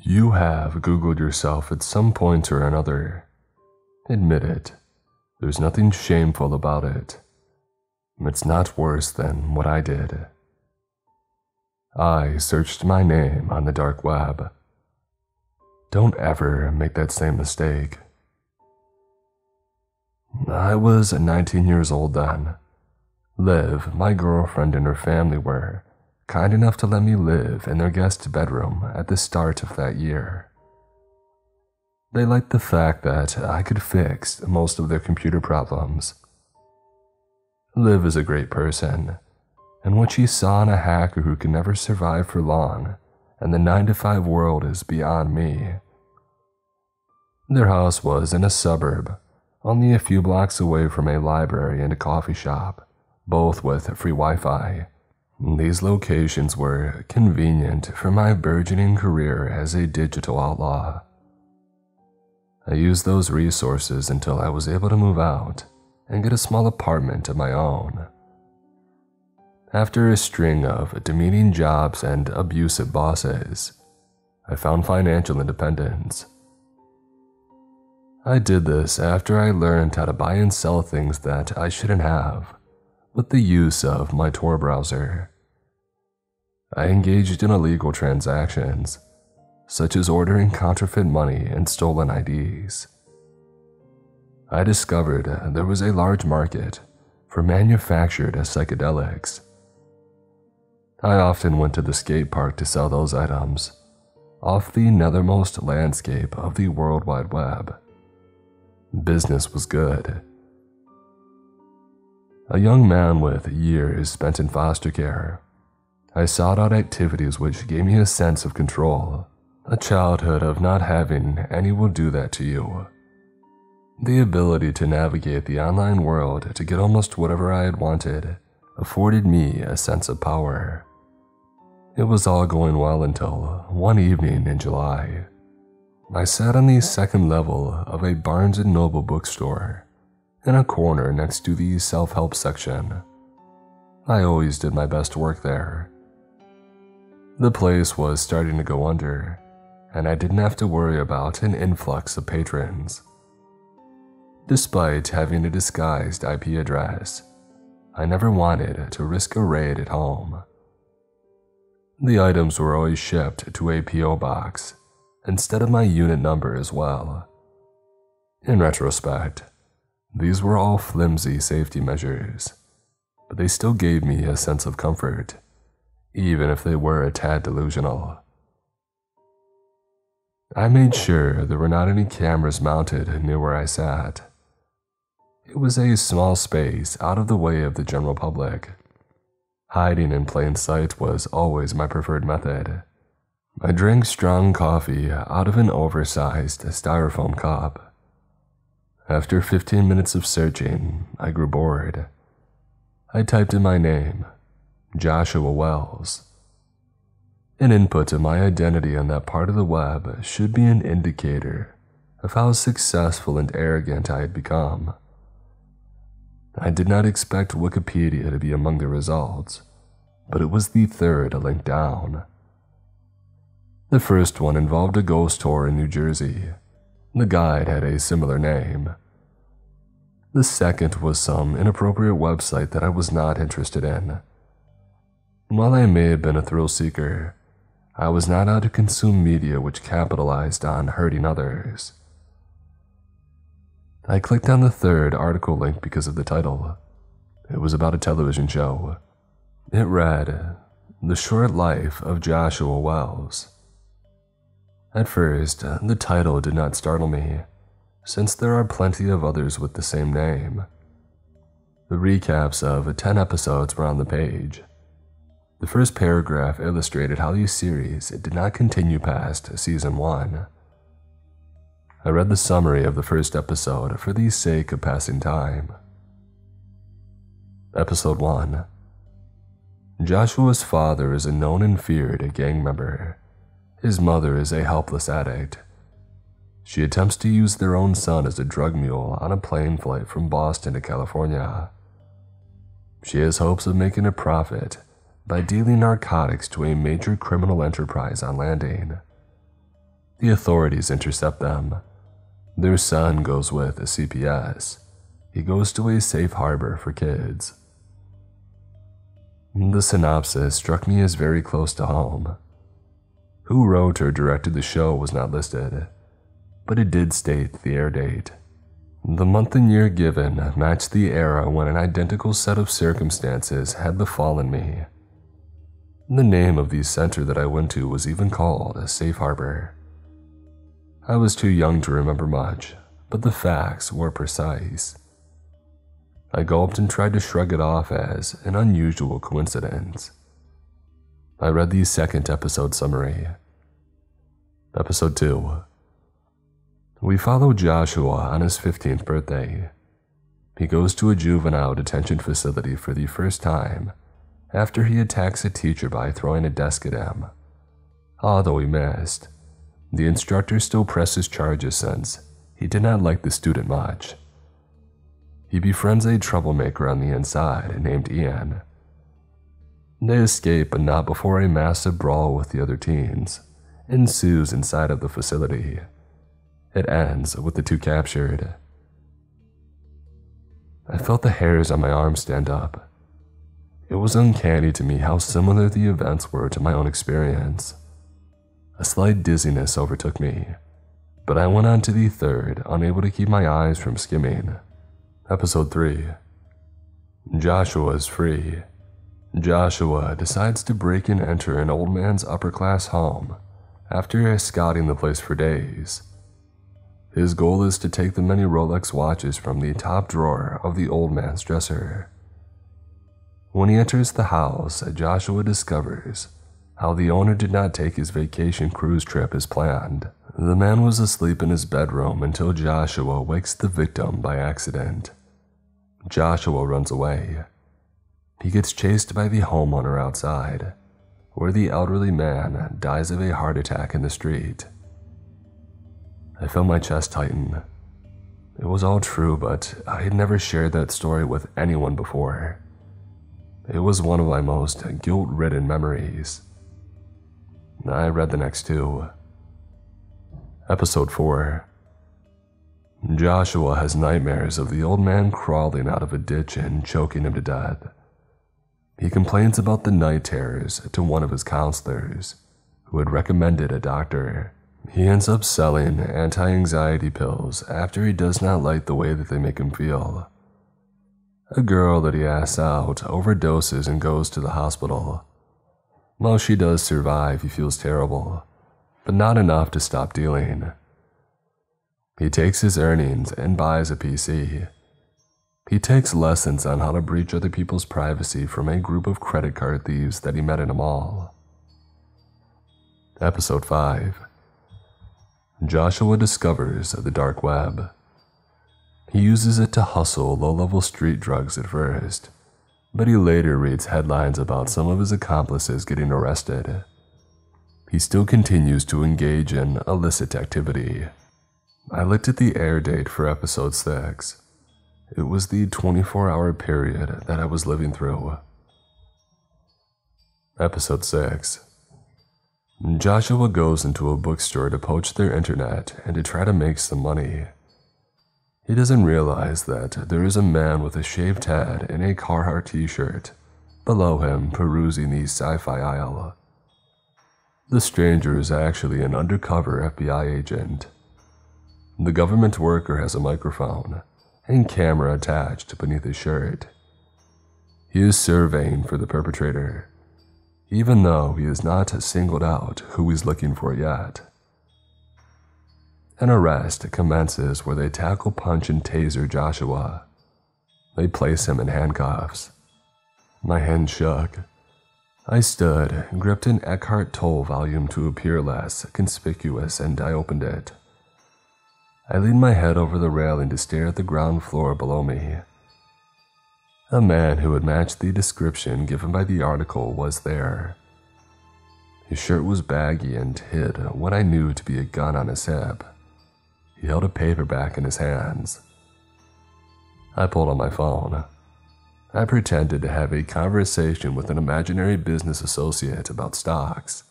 You have Googled yourself at some point or another. Admit it. There's nothing shameful about it. It's not worse than what I did. I searched my name on the dark web. Don't ever make that same mistake. I was 19 years old then. Liv, my girlfriend, and her family were kind enough to let me live in their guest bedroom at the start of that year. They liked the fact that I could fix most of their computer problems. Liv is a great person, and what she saw in a hacker who can never survive for long and the 9-to-5 world is beyond me. Their house was in a suburb, only a few blocks away from a library and a coffee shop, both with free Wi-Fi. These locations were convenient for my burgeoning career as a digital outlaw. I used those resources until I was able to move out and get a small apartment of my own. After a string of demeaning jobs and abusive bosses, I found financial independence. I did this after I learned how to buy and sell things that I shouldn't have, with the use of my Tor browser. I engaged in illegal transactions, such as ordering counterfeit money and stolen IDs. I discovered there was a large market for manufactured psychedelics. I often went to the skate park to sell those items, off the nethermost landscape of the World Wide Web. Business was good. A young man with years spent in foster care, I sought out activities which gave me a sense of control, a childhood of not having anyone do that to you. The ability to navigate the online world to get almost whatever I had wanted afforded me a sense of power. It was all going well until one evening in July. I sat on the second level of a Barnes & Noble bookstore, in a corner next to the self-help section. I always did my best work there. The place was starting to go under, and I didn't have to worry about an influx of patrons. Despite having a disguised IP address, I never wanted to risk a raid at home. The items were always shipped to a P.O. box, instead of my unit number as well. In retrospect, these were all flimsy safety measures, but they still gave me a sense of comfort, even if they were a tad delusional. I made sure there were not any cameras mounted near where I sat. It was a small space out of the way of the general public. Hiding in plain sight was always my preferred method. I drank strong coffee out of an oversized styrofoam cup. After 15 minutes of searching, I grew bored. I typed in my name, Joshua Wells. An input to my identity on that part of the web should be an indicator of how successful and arrogant I had become. I did not expect Wikipedia to be among the results, but it was the third link down. The first one involved a ghost tour in New Jersey. The guide had a similar name. The second was some inappropriate website that I was not interested in. While I may have been a thrill seeker, I was not out to consume media which capitalized on hurting others. I clicked on the third article link because of the title. It was about a television show. It read, "The Short Life of Joshua Wells." At first, the title did not startle me, since there are plenty of others with the same name. The recaps of 10 episodes were on the page. The first paragraph illustrated how the series did not continue past season 1. I read the summary of the first episode for the sake of passing time. Episode 1. Joshua's father is a known and feared gang member. His mother is a helpless addict. She attempts to use their own son as a drug mule on a plane flight from Boston to California. She has hopes of making a profit by dealing narcotics to a major criminal enterprise on landing. The authorities intercept them. Their son goes with a CPS. He goes to a safe harbor for kids. The synopsis struck me as very close to home. Who wrote or directed the show was not listed, but it did state the air date. The month and year given matched the era when an identical set of circumstances had befallen me. The name of the center that I went to was even called a safe harbor. I was too young to remember much, but the facts were precise. I gulped and tried to shrug it off as an unusual coincidence. I read the second episode summary. Episode 2. We follow Joshua on his 15th birthday. He goes to a juvenile detention facility for the first time after he attacks a teacher by throwing a desk at him. Although he missed, the instructor still presses charges since he did not like the student much. He befriends a troublemaker on the inside named Ian. They escape, but not before a massive brawl with the other teens ensues inside of the facility. It ends with the two captured. I felt the hairs on my arms stand up. It was uncanny to me how similar the events were to my own experience. A slight dizziness overtook me, but I went on to the third, unable to keep my eyes from skimming. Episode 3. Joshua is free. Joshua decides to break and enter an old man's upper-class home after scouting the place for days. His goal is to take the many Rolex watches from the top drawer of the old man's dresser. When he enters the house, Joshua discovers how the owner did not take his vacation cruise trip as planned. The man was asleep in his bedroom until Joshua wakes the victim by accident. Joshua runs away. He gets chased by the homeowner outside, where the elderly man dies of a heart attack in the street. I felt my chest tighten. It was all true, but I had never shared that story with anyone before. It was one of my most guilt-ridden memories. I read the next two. Episode 4. Joshua has nightmares of the old man crawling out of a ditch and choking him to death. He complains about the night terrors to one of his counselors, who had recommended a doctor. He ends up selling anti-anxiety pills after he does not like the way that they make him feel. A girl that he asks out overdoses and goes to the hospital. While she does survive, he feels terrible, but not enough to stop dealing. He takes his earnings and buys a PC. He takes lessons on how to breach other people's privacy from a group of credit card thieves that he met in a mall. Episode 5. Joshua discovers the dark web. He uses it to hustle low-level street drugs at first, but he later reads headlines about some of his accomplices getting arrested. He still continues to engage in illicit activity. I looked at the air date for episode 6. It was the 24-hour period that I was living through. Episode 6. Joshua goes into a bookstore to poach their internet and to try to make some money. He doesn't realize that there is a man with a shaved head and a Carhartt t-shirt below him perusing the sci-fi aisle. The stranger is actually an undercover FBI agent. The government worker has a microphone and camera attached beneath his shirt. He is surveying for the perpetrator, even though he has not singled out who he's looking for yet. An arrest commences where they tackle, punch, and taser Joshua. They place him in handcuffs. My hand shook. I stood, gripped an Eckhart Tolle volume to appear less conspicuous, and I opened it. I leaned my head over the railing to stare at the ground floor below me. A man who had matched the description given by the article was there. His shirt was baggy and hid what I knew to be a gun on his hip. He held a paperback in his hands. I pulled on my phone. I pretended to have a conversation with an imaginary business associate about stocks.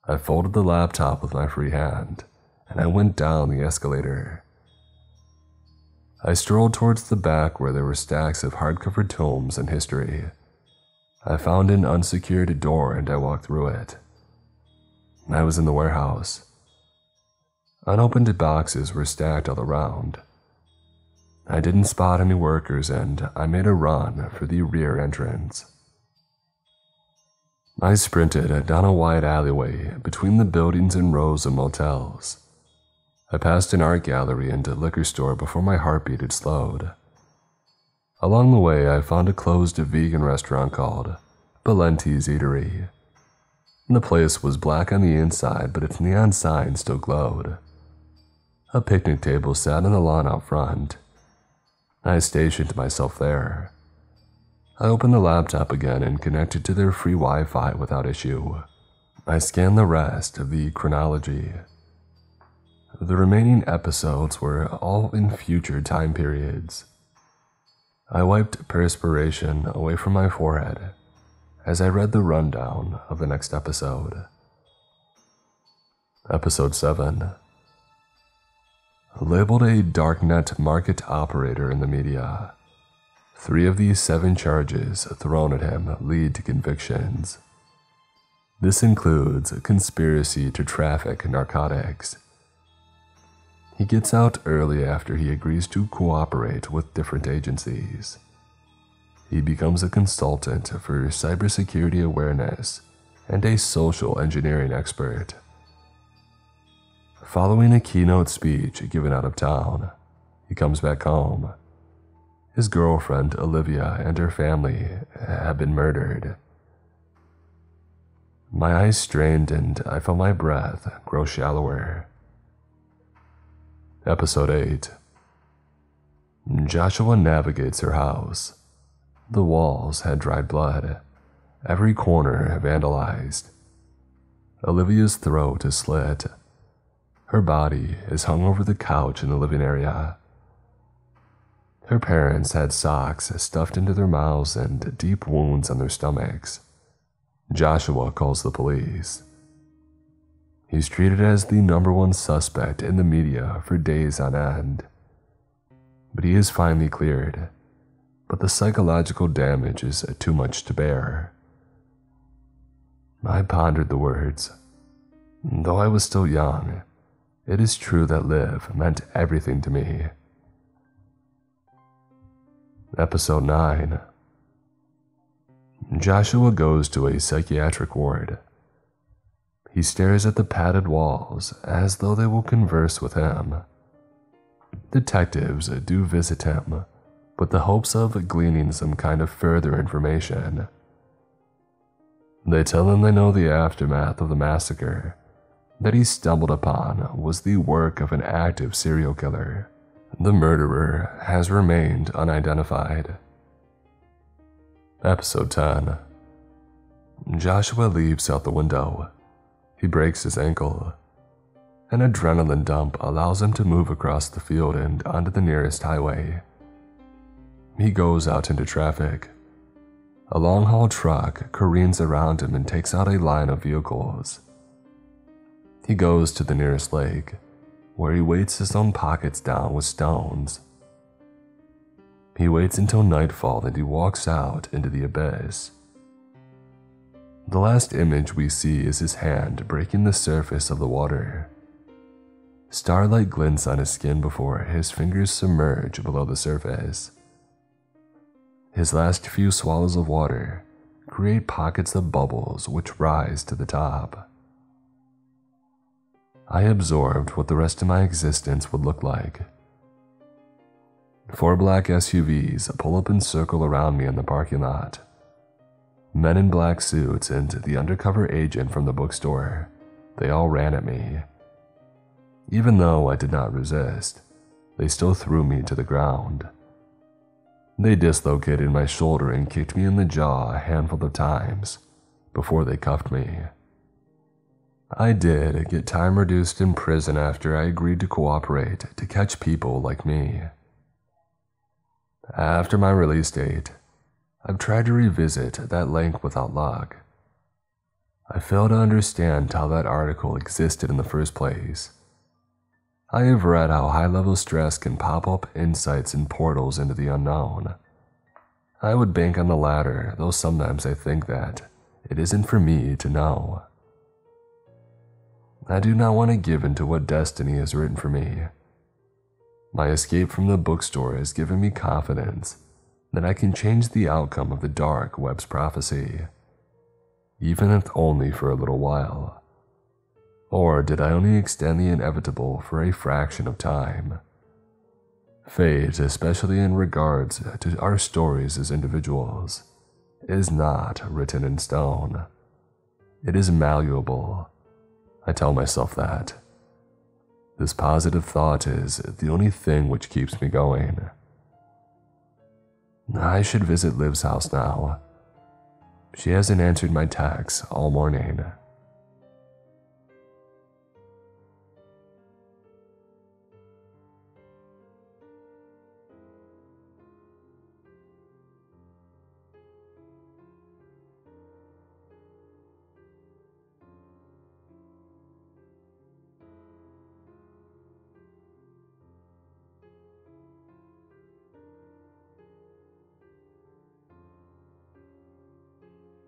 I folded the laptop with my free hand, and I went down the escalator. I strolled towards the back where there were stacks of hardcover tomes and history. I found an unsecured door and I walked through it. I was in the warehouse. Unopened boxes were stacked all around. I didn't spot any workers and I made a run for the rear entrance. I sprinted down a wide alleyway between the buildings and rows of motels. I passed an art gallery and a liquor store before my heartbeat had slowed. Along the way, I found a closed vegan restaurant called Valenti's Eatery. The place was black on the inside, but its neon sign still glowed. A picnic table sat on the lawn out front. I stationed myself there. I opened the laptop again and connected to their free Wi-Fi without issue. I scanned the rest of the chronology. The remaining episodes were all in future time periods. I wiped perspiration away from my forehead as I read the rundown of the next episode. Episode 7. Labeled a darknet market operator in the media, 3 of the 7 charges thrown at him lead to convictions. This includes conspiracy to traffic narcotics. He gets out early after he agrees to cooperate with different agencies. He becomes a consultant for cybersecurity awareness and a social engineering expert. Following a keynote speech given out of town, he comes back home. His girlfriend, Olivia, and her family have been murdered. My eyes strained and I felt my breath grow shallower. Episode 8. Joshua navigates her house. The walls had dried blood, every corner vandalized. Olivia's throat is slit. Her body is hung over the couch in the living area. Her parents had socks stuffed into their mouths and deep wounds on their stomachs. Joshua calls the police. He's treated as the #1 suspect in the media for days on end. But he is finally cleared, but the psychological damage is too much to bear. I pondered the words. Though I was still young, it is true that Liv meant everything to me. Episode 9. Joshua goes to a psychiatric ward. He stares at the padded walls as though they will converse with him. Detectives do visit him, with the hopes of gleaning some kind of further information. They tell him they know the aftermath of the massacre that he stumbled upon was the work of an active serial killer. The murderer has remained unidentified. Episode 10. Joshua leaps out the window. He breaks his ankle. An adrenaline dump allows him to move across the field and onto the nearest highway. He goes out into traffic. A long-haul truck careens around him and takes out a line of vehicles. He goes to the nearest lake, where he weights his own pockets down with stones. He waits until nightfall and he walks out into the abyss. The last image we see is his hand breaking the surface of the water. Starlight glints on his skin before his fingers submerge below the surface. His last few swallows of water create pockets of bubbles which rise to the top. I absorbed what the rest of my existence would look like. 4 black SUVs pull up and circle around me in the parking lot. Men in black suits and the undercover agent from the bookstore, they all ran at me. Even though I did not resist, they still threw me to the ground. They dislocated my shoulder and kicked me in the jaw a handful of times before they cuffed me. I did get time reduced in prison after I agreed to cooperate to catch people like me. After my release date, I've tried to revisit that link without luck. I fail to understand how that article existed in the first place. I have read how high-level stress can pop up insights and portals into the unknown. I would bank on the latter, though sometimes I think that it isn't for me to know. I do not want to give in to what destiny has written for me. My escape from the bookstore has given me confidence that I can change the outcome of the dark web's prophecy, even if only for a little while. Or did I only extend the inevitable for a fraction of time? Fate, especially in regards to our stories as individuals, is not written in stone. It is malleable. I tell myself that. This positive thought is the only thing which keeps me going. I should visit Liv's house now. She hasn't answered my texts all morning.